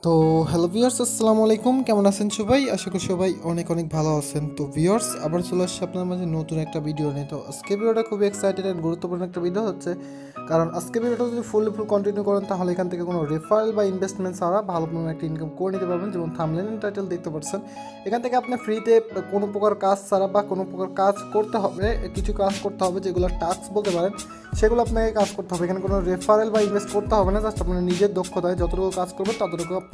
তো hello viewers, আসসালামু আলাইকুম। কেমন আছেন সবাই? আশা করি সবাই অনেক অনেক ভালো আছেন। তো ভিউয়ার্স, আবার চলে আসছি আপনার মাঝে নতুন একটা ভিডিও নিয়ে। তো আজকে ভিডিওটা খুবই এক্সাইটেড অ্যান্ড গুরুত্বপূর্ণ একটা ভিডিও হচ্ছে, কারণ আজকে ভিডিওটা যদি ফুল কন্টিনিউ করেন তাহলে এখান থেকে কোনো রেফারেল বা ইনভেস্টমেন্ট ছাড়া ভালো কোনো একটা ইনকাম করে নিতে পারবেন। যেমন থাম্বনেল এন্ড টাইটেল দেখতে পাচ্ছেন, এখান থেকে আপনি ফ্রিতে কোনো প্রকার কাজ ছাড়া বা কোনো প্রকার কাজ করতে হবে, কিছু কাজ করতে হবে যেগুলো টাস্ক বলতে পারেন, সেগুলো আপনাকে কাজ করতে হবে। এখানে কোনো রেফারেল বা ইনভেস্ট করতে হবে না, জাস্ট আপনার নিজের দক্ষতায় যতটুকু কাজ করবেন ততটুকু আপনি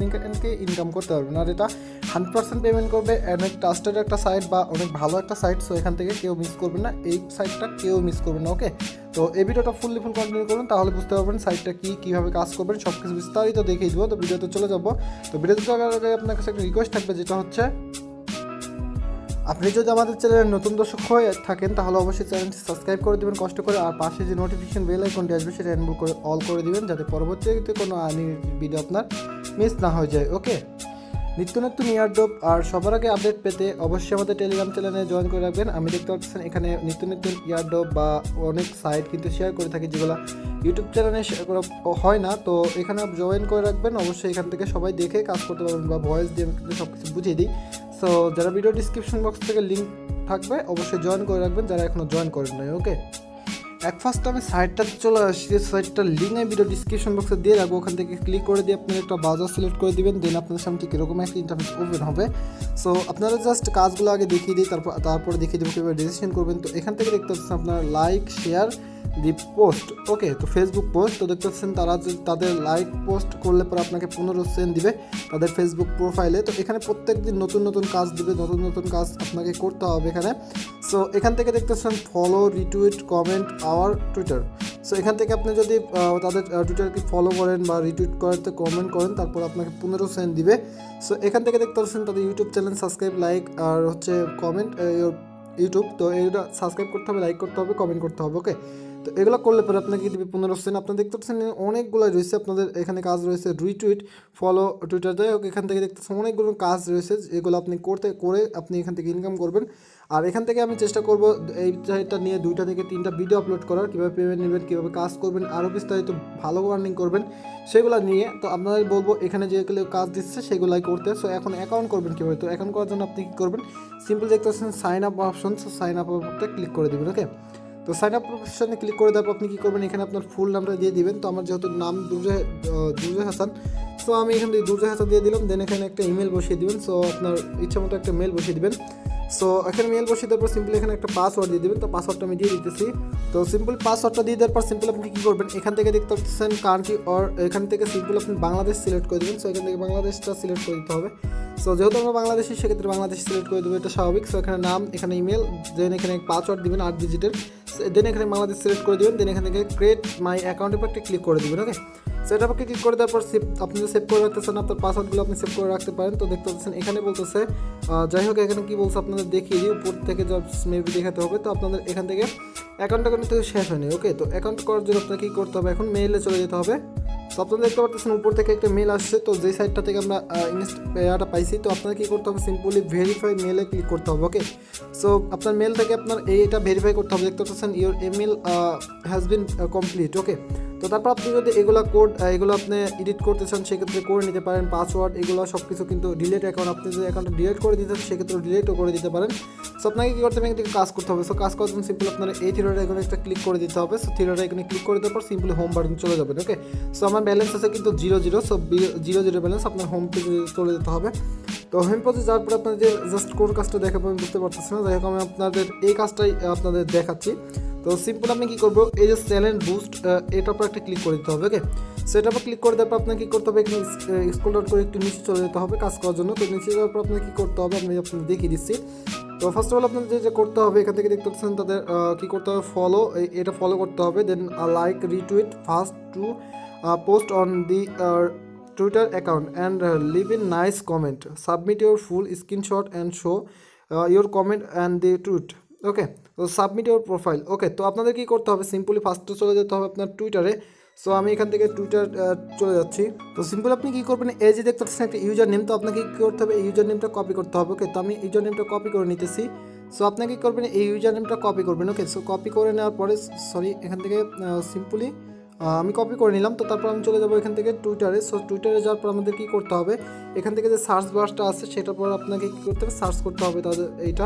ইনকাম করতে পারবেন। আর এটা 100% পেমেন্ট করবে, অনেক ট্রাস্টেড একটা সাইট বা অনেক ভালো একটা সাইট। সো এখান থেকে কেউ মিস করবেন না, এই সাইটটা কেউ মিস করবেন না। ওকে, তো এই ভিডিওটা ফুল কন্টিনিউ করুন, তাহলে বুঝতে পারবেন সাইটটা কীভাবে কাজ করবেন, সব কিছু বিস্তারিত দেখিয়ে দেবো। তো ভিডিওতে চলে যাবো। তো ভিডিওতে চলার আগে আপনার কাছে একটা রিকোয়েস্ট থাকবে, যেটা হচ্ছে আপনি যদি আমাদের চ্যানেলের নতুন দর্শক হয়ে থাকেন তাহলে অবশ্যই চ্যানেলটি সাবস্ক্রাইব করে দেবেন কষ্ট করে, আর পাশে যে নোটিফিকেশন বেল আইকনটি আসবে সেটা এনবল করে অল করে দিবেন, যাতে পরবর্তীতে কোনো ভিডিও আপনার মিস না হয়ে যায়। ওকে, নিত্য নতুন ইয়ারড্রপ আর সবার আগে আপডেট পেতে অবশ্যই আমাদের টেলিগ্রাম চ্যানেলে জয়েন করে রাখবেন। আমি দেখতে পাচ্ছেন এখানে নিত্য নতুন ইয়ারড্রপ বা অনেক সাইট কিন্তু শেয়ার করে থাকি, যেগুলো ইউটিউব চ্যানেলে শেয়ার করা হয় না। তো এখানে জয়েন করে রাখবেন, অবশ্যই এখান থেকে সবাই দেখে কাজ করতে পারবেন বা ভয়েস দিয়ে কিন্তু সব কিছু বুঝিয়ে দিই। সো যারা ভিডিও ডিসক্রিপশন বক্স থেকে লিঙ্ক থাকবে অবশ্যই জয়েন করে রাখবেন, যারা এখনও জয়েন করেন নাই। ওকে, ফার্স্ট আমি সাইটটাতে চলে আসছি। সাইটটার লিঙ্ক আমি ভিডিও ডিসক্রিপশন বক্সে দিয়ে রাখবো, ওখান থেকে ক্লিক করে দিয়ে আপনি একটা বাজার সিলেক্ট করে দিবেন, দেন আপনাদের সামনে ঠিক এরকম একটা ইন্টারফেস ওপেন হবে। সো আপনারা জাস্ট কাজগুলো আগে দেখিয়ে দিই, তারপরে দেখিয়ে দেবো কীভাবে রেজিস্ট্রেশন করবেন। তো এখান থেকে দেখতে পাচ্ছেন আপনার লাইক শেয়ার দি পোস্ট। ওকে, তো ফেসবুক পোস্ট, তো দেখতে পাচ্ছেন তারা তাদের লাইক পোস্ট করলে পরে আপনাকে 15 সেন্ট দিবে তাদের ফেসবুক প্রোফাইলে। তো এখানে প্রত্যেক দিন নতুন নতুন কাজ দিবে, নতুন নতুন কাজ আপনাকে করতে হবে এখানে। সো এখান থেকে দেখতে পাচ্ছেন follow, retweet, comment hour Twitter. So এখান থেকে আপনি যদি তাদের টুইটারকে ফলো করেন বা রিটুইট করতে কমেন্ট করেন, তারপর আপনাকে 15 সেন্ট দিবে। সো এখান থেকে দেখতে পাচ্ছেন তাদের ইউটিউব চ্যানেল সাবস্ক্রাইব, লাইক আর হচ্ছে কমেন্ট ইউটিউব। তো এইটা সাবস্ক্রাইব করতে হবে, লাইক করতে হবে, কমেন্ট করতে হবে। ওকে, তো এগুলো করলে পরে আপনাকে দিবে 15 সেন্ট। আপনারা দেখতে পাচ্ছেন অনেকগুলো রয়েছে, আপনাদের এখানে কাজ রয়েছে রিটুইট, ফলো, টুইটার, যাই হোক এখান থেকে দেখতেছেন অনেকগুলো কাজ রয়েছে, এগুলো আপনি করে আপনি এখান থেকে ইনকাম করবেন। আর এখান থেকে আমি চেষ্টা করব এই সাইটটা নিয়ে 2টা থেকে 3টা ভিডিও আপলোড করার, কীভাবে পেমেন্ট নেবেন, কীভাবে কাজ করবেন, আরও বিস্তারিত ভালো আর্নিং করবেন সেগুলো নিয়ে। তো আপনাদের বলবো এখানে যেগুলো কাজ দিচ্ছে সেগুলাই করতে। সো এখন অ্যাকাউন্ট করবেন কীভাবে? তো অ্যাকাউন্ট করার জন্য আপনি কী করবেন, সিম্পল দেখতে পাচ্ছেন sign up option. So sign up অপশনটা ক্লিক করে দেবেন। ওকে, তো সাইন আপ অপশনে ক্লিক করে দেওয়ার পর আপনি কী করবেন, এখানে আপনার ফুল নামটা দিয়ে দিবেন। তো আমার যেহেতু নাম দুর্জয় হাসান, সো আমি এখান থেকে দুর্জয় হাসান দিয়ে দিলাম। দেন এখানে একটা ইমেল বসিয়ে দিবেন। সো আপনার ইচ্ছা মতো একটা মেল বসিয়ে দিবেন। সো এখানে মেল বসিয়ে দেওয়ার পর সিম্পল এখানে একটা পাসওয়ার্ড দিয়ে দেবেন। তো পাসওয়ার্ডটা আমি দিয়ে দিতেছি। তো সিম্পল পাসওয়ার্ডটা দিয়ে দেওয়ার পর সিম্পল আপনি কী করবেন, এখান থেকে দেখতে পাচ্ছেন কান্ট্রি অর, এখান থেকে সিম্পল আপনি বাংলাদেশ সিলেক্ট করে দেবেন। সো এখান থেকে বাংলাদেশটা সিলেক্ট করে দিতে হবে। সো যেহেতু আমরা বাংলাদেশি, সেক্ষেত্রে বাংলাদেশ সিলেক্ট করে দেবো, এটা স্বাভাবিক। সো এখানে নাম, এখানে ইমেল, দেন এখানে পাসওয়ার্ড দিবেন 8 ডিজিটের, দেন এখানে বাংলাদেশ সিলেক্ট করে দেবেন। দেন এখান থেকে ক্রিয়েট মাই অ্যাকাউন্টের উপর একটা ক্লিক করে দেবেন। ওকে, সেটা আপনাকে ক্লিক করে দেওয়ার পর আপনি সেভ করে রাখতে চান আপনার পাসওয়ার্ডগুলো আপনি সেভ করে রাখতে পারেন। তো দেখতে পাচ্ছেন এখানে বলতেছে, যাই হোক এখানে কী বলছে আপনাদের দেখিয়ে দিই, উপর থেকে মেবি দেখাতে হবে। তো আপনাদের এখান থেকে অ্যাকাউন্টটা কিন্তু শেষ হয়নি। ওকে, তো অ্যাকাউন্ট করার জন্য আপনাকে কী করতে হবে, এখন মেইলে চলে যেতে হবে। তো আপনারা দেখতে পাচ্ছেন উপর থেকে একটা মেল আসছে, তো যেই সাইটটা থেকে আমরা ইনস্টা পাইছি। তো আপনার কী করতে হবে, সিম্পলি ভেরিফাই মেলে ক্লিক করতে হবে। ওকে, সো আপনার মেল থেকে আপনার এইটা ভেরিফাই করতে হবে। দেখতে পাচ্ছেন your email has been complete. Okay, তো তারপর আপনি যদি এগুলো এগুলো আপনি এডিট করতে চান সেক্ষেত্রে করে নিতে পারেন। পাসওয়ার্ড এগুলো সব কিছু কিন্তু ডিলিট অ্যাকাউন্ট, আপনি যদি অ্যাকাউন্টটা ডিলিট করে দিতে চান সেক্ষেত্রে ডিলিটও করে দিতে পারেন। সো আপনাকে কী করতে হবে, এখান থেকে কাজ করতে হবে। সো কাজ করার জন্য সিম্পল আপনার এই থ্রিডর আইকনে একটা ক্লিক করে দিতে হবে। সো থ্রিডর আইকনে ক্লিক করে দেওয়ার পর সিম্পলি হোম বাটন চলে যাবেন। ওকে, সো আমার ব্যালেন্স আছে কিন্তু 0 সো 0 ব্যালেন্স, আপনার হোম পেজে চলে যেতে হবে। তো হোম পেজে যাওয়ার পর আপনাদের জাস্ট কোন কাজটা দেখাবো আমি বুঝতে পারতেছি না, যাই হোক আমি আপনাদের এই কাজটাই আপনাদের দেখাচ্ছি। তো সিম্পল আমি কী করবো, এই যে সেল এন্ড বুস্ট, এটার উপর একটা ক্লিক করে দিতে হবে। ওকে, সেটার উপর ক্লিক করে দেওয়ার পর আপনাকে কী করতে হবে, এখানে স্ক্রল ডাউন করে একটু নিচে চলে যেতে হবে কাজ করার জন্য। তো নিচে যাওয়ার পর আপনাকে কী করতে হবে আমি আপনাদের দেখিয়ে দিচ্ছি। তো ফার্স্ট অফ অল আপনাদের যে করতে হবে, এখান থেকে দেখতে পাচ্ছেন তাদের কী করতে হবে, ফলো, এটা ফলো করতে হবে। Then like, retweet, first to post on the Twitter account and leave in nice comment, submit your full screenshot and show your comment and the tweet. Okay, তো সাবমিট ইউর প্রোফাইল। ওকে, তো আপনাদের কী করতে হবে, simply ফার্স্টে চলে যেতে হবে আপনার টুইটারে। সো আমি এখান থেকে টুইটার চলে যাচ্ছি। তো সিম্পল আপনি কী করবেন, এই যে দেখতে পাচ্ছেন একটা ইউজার নেম, তো আপনাকে কী করতে হবে, এই ইউজার নেমটা কপি করতে হবে। ওকে, তো আমি ইউজার নেমটা কপি করে নিতেছি। সো আপনাকে কী করবেন, এই ইউজার নেমটা কপি করবেন। ওকে, সো কপি করে নেওয়ার পরে এখান থেকে সিম্পলি আমি কপি করে নিলাম। তো তারপর আমি চলে যাবো এখান থেকে টুইটারে। সো টুইটারে যাওয়ার পর আমাদের কী করতে হবে, এখান থেকে যে সার্চ বারটা আছে সেটার পর আপনাকে কী করতে হবে, সার্চ করতে হবে তাদের এইটা।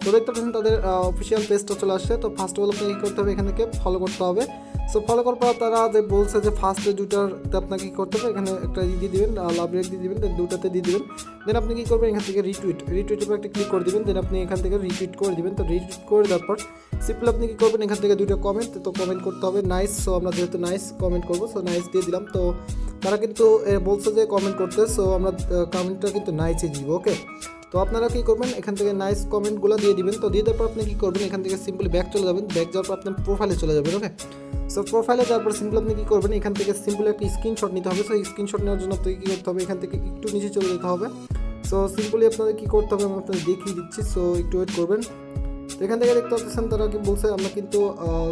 তো দেখতে পাচ্ছেন তাদের অফিসিয়াল পেজটা চলে আসছে। তো ফার্স্ট অফ অল আপনাকে কী করতে হবে, এখান থেকে ফলো করতে হবে। সো ফলো করার পর তারা যে বলছে যে ফার্স্টে দুটাতে আপনাকে কী করতে হবে, এখানে একটা দিয়ে দিবেন, লাভ রেক দিয়ে দিবেন, দেন দুটাতে দিয়ে দিবেন। দেন আপনি কী করবেন, এখান থেকে রিটুইটের উপর একটা ক্লিক করে দিবেন। দেন আপনি এখান থেকে রিটুইট করে দিবেন। তো রিটুইট করে দেওয়ার পর সিম্পল আপনি কী করবেন, এখান থেকে দুটো কমেন্ট, তো কমেন্ট করতে হবে নাইস। সো আমরা যেহেতু নাইস কমেন্ট করবো, সো নাইস দিয়ে দিলাম। তো তারা কিন্তু বলছে যে কমেন্ট করতে, সো আমরা কমেন্টটা কিন্তু নাইসে দিব। ওকে, তো আপনারা কী করবেন, এখান থেকে নাইস কমেন্টগুলো দিয়ে দিবেন। তো দিয়ে দেওয়ার পর আপনি কী করবেন, এখান থেকে সিম্পলি ব্যাক চলে যাবেন। ব্যাক যাওয়ার পর আপনার প্রোফাইলে চলে যাবেন। ওকে, সো প্রোফাইলে যাওয়ার পর সিম্পল আপনি কী করবেন, এখান থেকে সিম্পল একটা স্ক্রিনশট নিতে হবে। সো স্ক্রিনশট নেওয়ার জন্য আপনাকে কী করতে হবে, এখান থেকে একটু নিচে চলে যেতে হবে। সো সিম্পলি আপনাদের কী করতে হবে আমি আপনাদের দেখিয়ে দিচ্ছি। সো একটু ওয়েট করবেন। তো এখান থেকে দেখতে পাচ্ছেন তারা কি বলছে, আমরা কিন্তু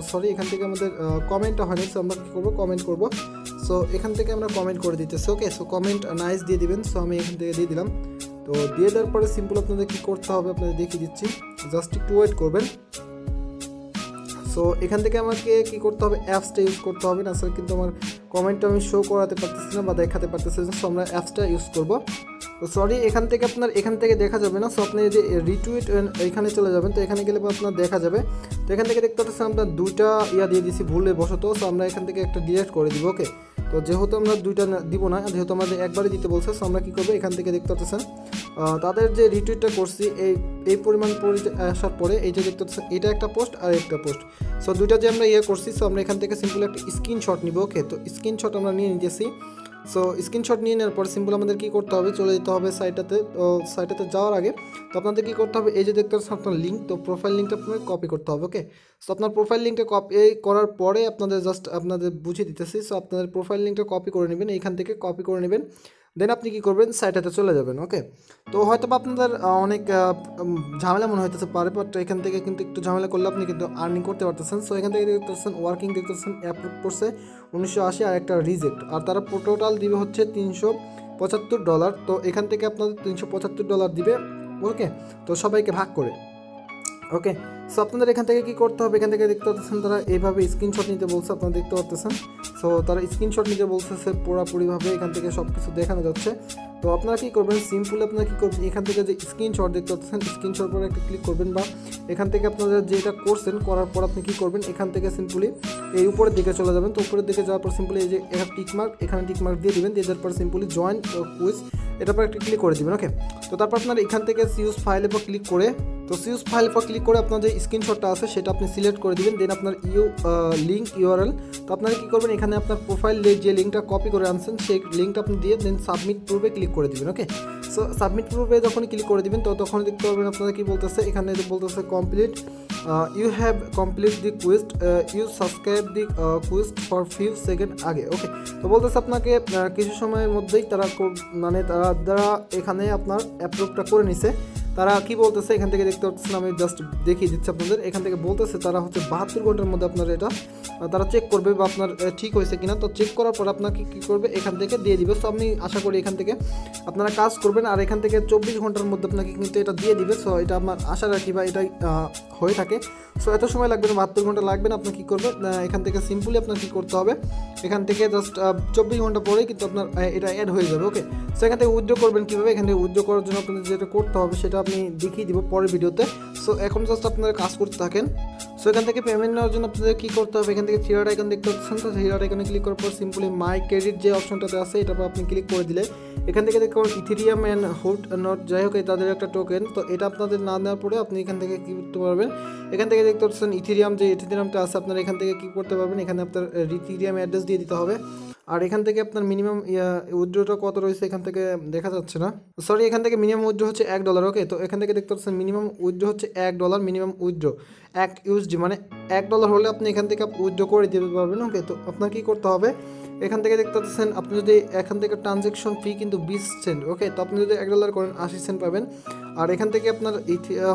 সরি এখান থেকে আমাদের কমেন্টটা হয়নি। সো আমরা কী করবো, কমেন্ট করবো। সো এখান থেকে আমরা কমেন্ট করে দিতেছি। ওকে, সো কমেন্ট নাইস দিয়ে দিবেন। সো আমি এখান থেকে দিয়ে দিলাম। তো দিয়ে দেওয়ার পরে সিম্পল আপনাদের কী করতে হবে আপনাদের দেখিয়ে দিচ্ছি, জাস্ট একটু ওয়েট করবেন। সো এখান থেকে আমাকে কী করতে হবে, অ্যাপসটা ইউজ করতে হবে না স্যার, কিন্তু আমার কমেন্টটা আমি শো করাতে পারতেছি না বা দেখাতে পারতেছি না। সো আমরা অ্যাপসটা ইউজ করবো। তো সরি এখান থেকে আপনার এখান থেকে দেখা যাবে না। সো আপনি যে রিটুইট এখানে চলে যাবেন। তো এখানে গেলে আপনার দেখা যাবে। তো এখান থেকে দেখতে পাচ্ছেন আমরা দুইটা দিয়ে দিয়েছি ভুলে বসত। সো আমরা এখান থেকে একটা ডিলেট করে দিব। ওকে, তো যেহেতু আমরা দুইটা দিব না, যেহেতু আমাদের একবারই দিতে বলছে, সো আমরা কী করবো, এখান থেকে দেখতে পাচ্ছেন তাদের যে রিটুইটটা করছি এই পরিমাণ আসার পরে এই যে দেখতে পাচ্ছেন এটা একটা পোস্ট আর একটা পোস্ট। সো দুইটা যে আমরা করছি, সো আমরা এখান থেকে সিম্পল একটা স্ক্রিনশট নিব। ওকে, তো স্ক্রিনশট আমরা নিয়ে নিতেছি। সো স্ক্রিনশট নিয়ে নেওয়ার পর সিম্পল আমাদের কী করতে হবে, চলে যেতে হবে সাইটটাতে। তো সাইটটাতে যাওয়ার আগে তো আপনাদের কী করতে হবে, এই যে দেখতে পাচ্ছেন আপনার লিঙ্ক, তো প্রোফাইল লিঙ্কটা আপনার কপি করতে হবে। ওকে, সো আপনার প্রোফাইল লিঙ্কটা কপি করার পরে আপনাদের জাস্ট আপনাদের বুঝিয়ে দিতেছি। সো আপনাদের প্রোফাইল লিঙ্কটা কপি করে নেবেন, এইখান থেকে কপি করে নেবেন। দেন আপনি কী করবেন, সাইটটাতে চলে যাবেন। ওকে, তো হয়তো বা আপনাদের অনেক ঝামেলা মনে হইতেছে পারে, বাট এখান থেকে কিন্তু একটু ঝামেলা করলে আপনি কিন্তু আর্নিং করতে পারতেছেন। সো এখান থেকে দেখতে পাচ্ছেন ওয়ার্কিং দেখতে পাচ্ছেন অ্যাপ্রুভ করছে 1980 আর একটা রিজেক্ট, আর তারা টোটাল দিবে হচ্ছে $375। তো এখান থেকে আপনাদের $375 দিবে। ওকে, তো সবাইকে ভাগ করে। ওকে, সো আপনাদের এখান থেকে কী করতে হবে, এখান থেকে দেখতে পাচ্ছেন তারা এইভাবে স্ক্রিনশট নিতে বলছে, আপনারা দেখতে পাচ্ছেন। সো তারা স্ক্রিনশট নিতে বলতেছে পুরোপুরিভাবে, এখান থেকে সব কিছু দেখানো যাচ্ছে। তো আপনারা কী করবেন, সিম্পল আপনারা কী করবেন, এখান থেকে যে স্ক্রিনশট দেখতে পাচ্ছেন স্ক্রিনশট পরে একটা ক্লিক করবেন, বা এখান থেকে আপনারা যেটা করছেন করার পর আপনি কী করবেন, এখান থেকে সিম্পলি এই উপরের দিকে চলে যাবেন। তো উপরের দিকে যাওয়ার পর সিম্পলি এই যে এখানে টিকমার্ক, এখানে টিকমার্ক দিয়ে দিবেন। দিয়ে দেওয়ার পর সিম্পলি জয়েন কুইজ এটার পর একটা ক্লিক করে দিবেন। ওকে, তো তারপর আপনার এখান থেকে সিউজ ফাইলের পর ক্লিক করে, তো সিউজ ফাইল পর ক্লিক করে আপনার যে স্ক্রিনশটটা আছে সেটা আপনি সিলেক্ট করে দিবেন। দেন আপনার লিঙ্ক ইউআরএল, তো আপনারা কী করবেন, এখানে আপনার প্রোফাইল যে লিঙ্কটা কপি করে আনছেন সেই লিঙ্কটা আপনি দিয়ে দেন সাবমিট প্রুফে ক্লিক করে দিবেন। ওকে, সো সাবমিট প্রুফে যখন ক্লিক করে দিবেন তো তখন দেখতে পারবেন আপনারা কী বলতেছে, এখানে বলতেছে complete, you have complete the quiz, you subscribe the quiz for few second আগে। ওকে, তো বলতেছে আপনাকে কিছু সময়ের মধ্যেই তারা তারা এখানে আপনার অ্যাপ্রুভটা করে নিছে। তারা কি বলতেছে এখান থেকে দেখতে পাচ্ছেন, আমি জাস্ট দেখিয়ে দিচ্ছি আপনাদের। এখান থেকে বলতেছে তারা হচ্ছে 72 ঘন্টার মধ্যে আপনার এটা তারা চেক করবে বা আপনার ঠিক হয়েছে কিনা। তো চেক করার পর আপনাকে কী করবে, এখান থেকে দিয়ে দিবে। সো আমি আশা করি এখান থেকে আপনারা কাজ করবেন, আর এখান থেকে 24 ঘন্টার মধ্যে আপনাকে কিন্তু এটা দিয়ে দিবে। সো এটা আমার আশা রাখি বা এটাই হয়ে থাকে। সো এত সময় লাগবে না, 72 ঘন্টা লাগবে না। আপনি কী করবেন, এখান থেকে সিম্পলি আপনার কী করতে হবে, এখান থেকে জাস্ট 24 ঘন্টা পরেই কিন্তু আপনার এটা অ্যাড হয়ে যাবে। ওকে, সো এখান থেকে উইথড্র করবেন কীভাবে, এখান থেকে উইথড্র করার জন্য আপনাদের যেটা করতে হবে সেটা আমি দেখিয়ে দিব পরের ভিডিওতে। সো এখন জাস্ট আপনারা কাজ করতে থাকেন। সো এখান থেকে পেমেন্ট নেওয়ার জন্য আপনাদের কী করতে হবে, এখান থেকে থ্রি ডট আইকন দেখতে পাচ্ছেন। তো থ্রি ডট আইকনে ক্লিক করার পর সিম্পলি মাই ক্রেডিট যে অপশনটাতে আছে এটার পর আপনি ক্লিক করে দিলে এখান থেকে দেখতে পাবেন ইথেরিয়াম অ্যান্ড হোল্ড নট, যাই হোক তাদের একটা টোকেন। তো এটা আপনাদের না নেওয়ার পরে আপনি এখান থেকে কী করতে পারবেন, এখান থেকে দেখতে পাচ্ছেন ইথেরিয়ামটা আছে, আপনারা এখান থেকে কী করতে পারবেন, এখানে আপনার ইথেরিয়াম অ্যাড্রেস দিয়ে দিতে হবে। আর এখান থেকে আপনার মিনিমাম উইথড্রটা কত রয়েছে এখান থেকে দেখা যাচ্ছে না, সরি এখান থেকে মিনিমাম উইথড্র হচ্ছে $1। ওকে, তো এখান থেকে দেখতে পাচ্ছেন মিনিমাম উইথড্র হচ্ছে $1, মিনিমাম উইথড্র $1 মানে $1 হলে আপনি এখান থেকে উইথড্র করে দিতে পারবেন। ওকে, তো আপনার কী করতে হবে, এখান থেকে দেখতে পাচ্ছেন আপনি যদি এখান থেকে ট্রানজ্যাকশন ফি কিন্তু 20 সেন্ট। ওকে, তো আপনি যদি $1 করেন 80 সেন্ট পাবেন। আর এখান থেকে আপনার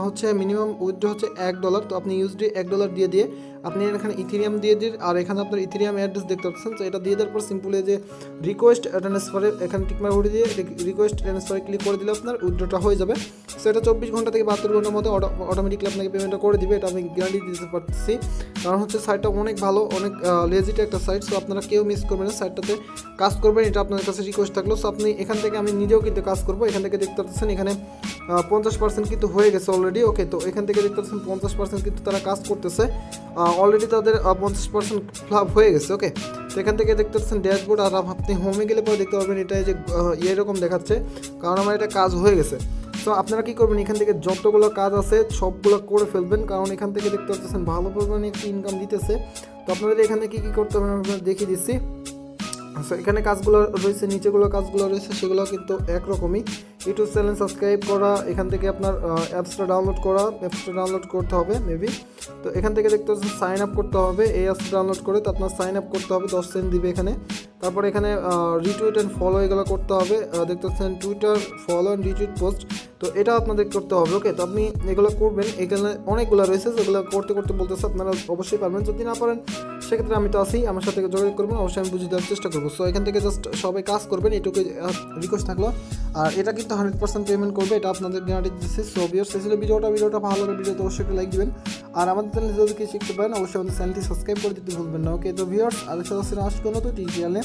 হচ্ছে মিনিমাম উইথড্র হচ্ছে $1। তো আপনি ইউএসডি $1 দিয়ে আপনি এখানে ইথেরিয়াম দিয়ে দিন। আর এখানে আপনার ইথেরিয়াম অ্যাড্রেস দেখতে পাচ্ছেন। তো এটা দিয়ে দেওয়ার পর সিম্পলি যে রিকোয়েস্ট ট্রান্সফারে এখানে টিকমার্ক উঠে দিয়ে রিকোয়েস্ট ট্রান্সফারে ক্লিক করে দিলে আপনার উইথড্রটা হয়ে যাবে। সো এটা 24 ঘন্টা থেকে 72 ঘন্টার মধ্যে অটোমেটিকলি আপনাকে পেমেন্টটা করে দিবে। এটা আমি গ্যারান্টি দিতে পারছি, কারণ হচ্ছে সাইটটা অনেক ভালো, অনেক লেজিট একটা সাইট। সো আপনারা কেউ মিস করবেন না, সাইটটাতে কাজ করবেন, এটা আপনাদের কাছে রিকোয়েস্ট থাকলো। সো আপনি এখান থেকে আমি নিজেও কিন্তু কাজ করবো। এখান থেকে দেখতে পাচ্ছেন এখানে 50% কিন্তু হয়ে গেছে অলরেডি। ওকে, তো এখান থেকে দেখতে পাচ্ছেন 50% কিন্তু তারা কাজ করতেছে অলরেডি, তাদের 50% লাভ হয়ে গেছে। ওকে, তো এখান থেকে দেখতে পাচ্ছেন ড্যাশবোর্ড। আর আপনি হোমে গেলে পরে দেখতে পারবেন এটা যে এরকম দেখাচ্ছে, কারণ আমার এটা কাজ হয়ে গেছে। তো আপনারা কী করবেন, এখান থেকে যতগুলো কাজ আছে সবগুলো করে ফেলবেন, কারণ এখান থেকে দেখতে পাচ্ছেন ভালো পরিমাণে একটি ইনকাম দিতেছে। তো আপনাদের এখানে কী কী করতে হবে আমি আপনাদের দেখিয়ে দিচ্ছি। সো এখানে কাজগুলো রয়েছে, নিচেগুলো কাজগুলো রয়েছে সেগুলো কিন্তু একরকমই। ইউটিউব চ্যানেল সাবস্ক্রাইব করা, এখান থেকে আপনার অ্যাপসটা ডাউনলোড করতে হবে মেবি। তো এখান থেকে দেখতে পাচ্ছেন সাইন আপ করতে হবে, এই অ্যাপসটা ডাউনলোড করে তো আপনার সাইন আপ করতে হবে, 10 সেন্ট দিবে এখানে। তারপরে এখানে রিটুইট অ্যান্ড ফলো এগুলো করতে হবে, দেখতে পাচ্ছেন Twitter follow and retweet post, তো এটা আপনাদের করতে হবে। ওকে, তো আপনি এগুলো করবেন, এখানে অনেকগুলো রয়েছে যেগুলো করতে বলতেছে, আপনারা অবশ্যই পারবেন। যদি না পারেন সেক্ষেত্রে আমি তো আছি, আমার সাথে যোগাযোগ করবেন, অবশ্যই আমি বুঝিয়ে দেওয়ার চেষ্টা করবো। সো এখান থেকে জাস্ট সবাই কাজ করবেন, এটুকু রিকোয়েস্ট থাকলো। আর এটা কিন্তু 100% পেমেন্ট করবে, এটা আপনাদের গ্যারান্টি দিচ্ছি। সো ভিউয়ার্স, এই ছিল ভিডিওটা ভালো লাগে, ভিডিওতে অবশ্যই একটা লাইক দিবেন। আর আমাদের চ্যানেলে যদি কিছু শিখতে পারেন অবশ্যই আমাদের চ্যানেলটি সাবস্ক্রাইব করে দিতে ভুলবেন না। ওকে, তো ভিউয়ার্স আরেক সাথে আসবো নতুন টিউটোরিয়ালে,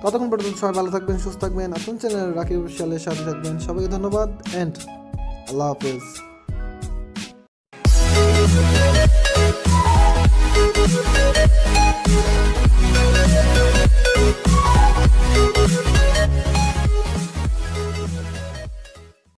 ততক্ষণ পর্যন্ত সবাই ভালো থাকবেন, সুস্থ থাকবেন, নতুন চ্যানেল রাকিব অফিশিয়ালের সাথে থাকবেন। সবাইকে ধন্যবাদ অ্যান্ড আল্লাহ হাফেজ।